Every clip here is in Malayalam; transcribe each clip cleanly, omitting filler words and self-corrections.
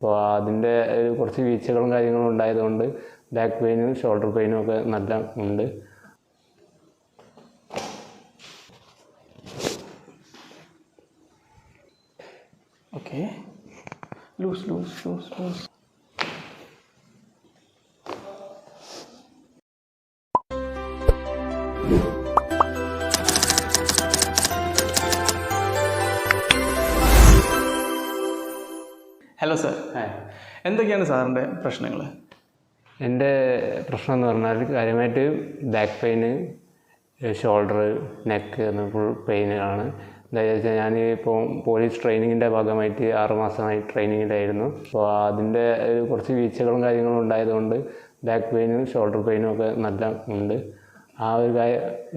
അപ്പോൾ അതിൻ്റെ കുറച്ച് വീഴ്ചകളും കാര്യങ്ങളും ഉണ്ടായതുകൊണ്ട് ബാക്ക് പെയിനും ഷോൾഡർ പെയിനും ഒക്കെ നല്ല ഉണ്ട്. Okay, loose loose loose loose. Hello sir, എന്തൊക്കെയാണ് സാറിൻ്റെ പ്രശ്നങ്ങൾ? എൻ്റെ പ്രശ്നം എന്ന് പറഞ്ഞാൽ കാര്യമായിട്ട് back pain, shoulder, neck full പെയിനാണ്. എന്താണെന്ന് വെച്ചാൽ ഞാൻ ഇപ്പോൾ പോലീസ് ട്രെയിനിങ്ങിൻ്റെ ഭാഗമായിട്ട് 6 മാസമായി ട്രെയിനിങ്ങിലായിരുന്നു. അപ്പോൾ അതിൻ്റെ കുറച്ച് വീഴ്ചകളും കാര്യങ്ങളും ഉണ്ടായതുകൊണ്ട് ബാക്ക് പെയിനും ഷോൾഡർ പെയിനും ഒക്കെ നല്ല ഉണ്ട്. ആ ഒരു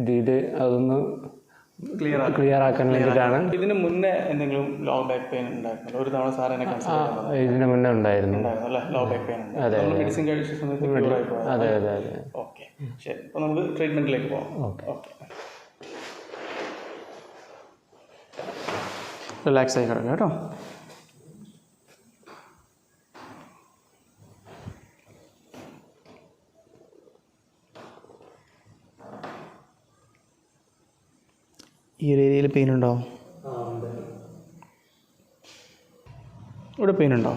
രീതിയിൽ അതൊന്ന് ക്ലിയർ ആക്കാൻ വേണ്ടിയിട്ടാണ്. ഇതിന് മുന്നേ എന്തെങ്കിലും ലോ ബാക്ക് പെയിൻ ഉണ്ടായിരുന്നു? ഒരു തവണ സാർ എന്നെ ഇതിന് മുന്നേ ഉണ്ടായിരുന്നു. Low back pain? അതെ, മെഡിസിൻ കഴിച്ച സമയത്ത് അതെ അതെ അതെ. ഓക്കെ, ശരി. അപ്പോൾ നമുക്ക് ട്രീറ്റ്മെൻറ്റിലേക്ക് പോകാം. ഓക്കെ, റിലാക്സ് ആയി കിടക്കാം കേട്ടോ. ഈ ഒരു ഏരിയയിൽ പെയിൻ ഉണ്ടോ? ഇവിടെ പെയിൻ ഉണ്ടോ?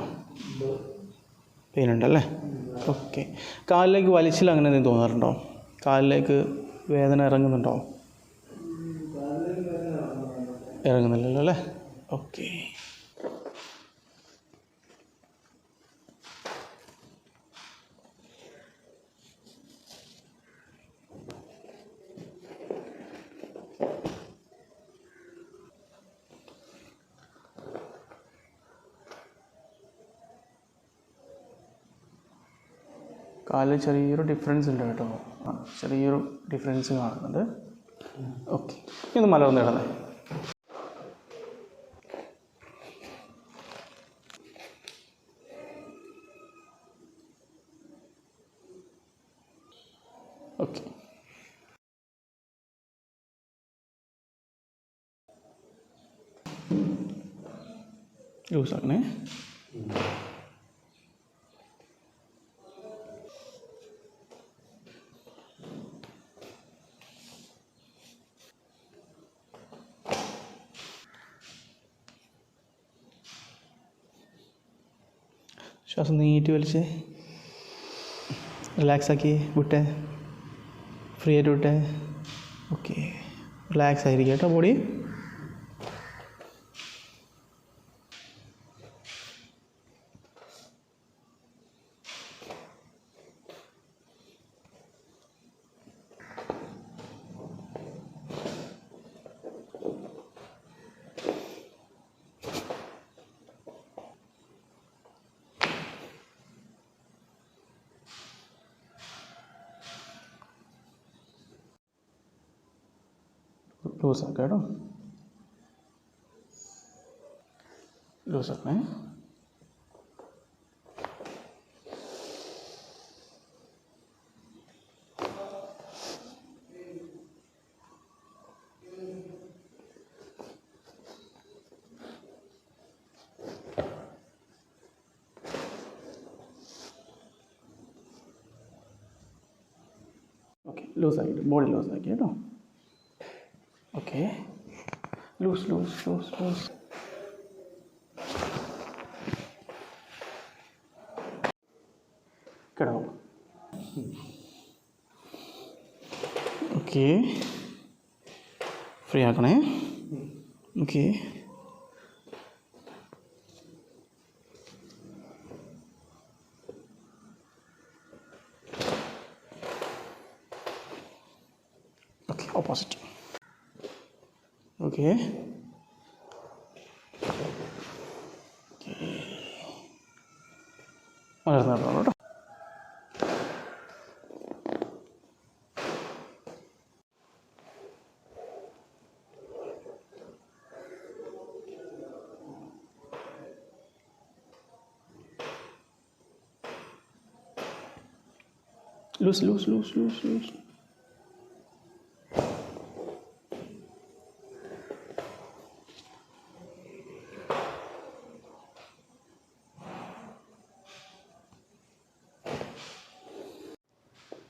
പെയിൻ ഉണ്ടല്ലേ. ഓക്കെ, കാലിലേക്ക് വലിച്ചിൽ അങ്ങനെ എന്തെങ്കിലും തോന്നാറുണ്ടോ? കാലിലേക്ക് വേദന ഇറങ്ങുന്നുണ്ടോ? ഇറങ്ങുന്നില്ലല്ലോ അല്ലേ. ഓക്കെ, കാലിൽ ചെറിയൊരു ഡിഫറൻസ് ഉണ്ട് കേട്ടോ. ചെറിയൊരു ഡിഫറൻസ് കാണുന്നുണ്ട്. ഓക്കെ, ഇന്ന് മലർന്ന് ഇടന്നേ. ഓക്കെ, ലൂസാക്കണേ. ശ്വാസം നീട്ടി വലിച്ച് റിലാക്സ് ആക്കി വിട്ടേ, ഫ്രീ ആയിട്ട് വിട്ടേ. ഓക്കെ, റിലാക്സ് ആയിരിക്കും കേട്ടോ ബോഡി. ലൂസാക്കാം കേട്ടോ, ലൂസാക്കണേ. ഓക്കെ, ലൂസാക്കി, ബോഡി ലൂസാക്കി കേട്ടോ. Okay, loose loose loose loose. കിടക്കും. ഓക്കെ, ഫ്രീ ആക്കണേ. Okay, okay, opposite. ഓക്കെ, വളർന്നു കേട്ടോ. Loose, loose, loose, loose, loose.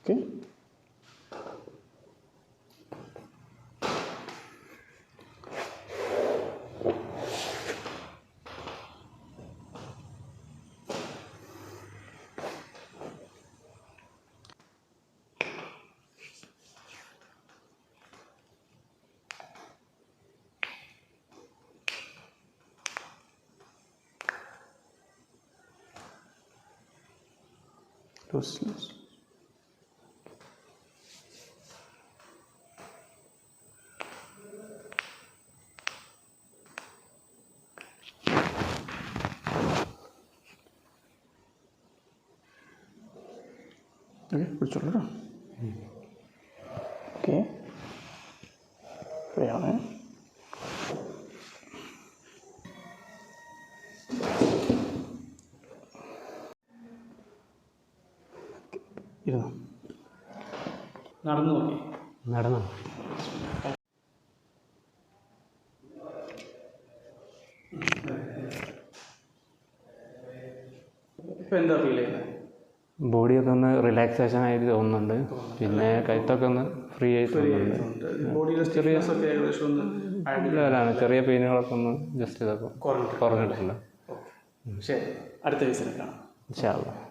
Okay. Loose. Okay, പിടിച്ചോളൂ കേട്ടോ. ഓക്കെ, ഫ്രീയാണ്. ഇരുന്നു നടന്നു നോക്കി. നടന്നു. ഇപ്പം എന്താ ഫീൽ ചെയ്യുന്നത്? ബോഡിയൊക്കെ ഒന്ന് റിലാക്സേഷൻ ആയിട്ട് തോന്നുന്നുണ്ട്. പിന്നെ കഴുത്തൊക്കെ ഒന്ന് ഫ്രീ ആയിട്ട് തോന്നുന്നുണ്ട്. ചെറിയ പെയിനുകളൊക്കെ ഒന്ന് ജസ്റ്റ് ഇതൊക്കെ കുറഞ്ഞിട്ടില്ല. ശരി, അടുത്ത ദിവസം കാണാം. ഇൻഷാ അല്ലാഹ്.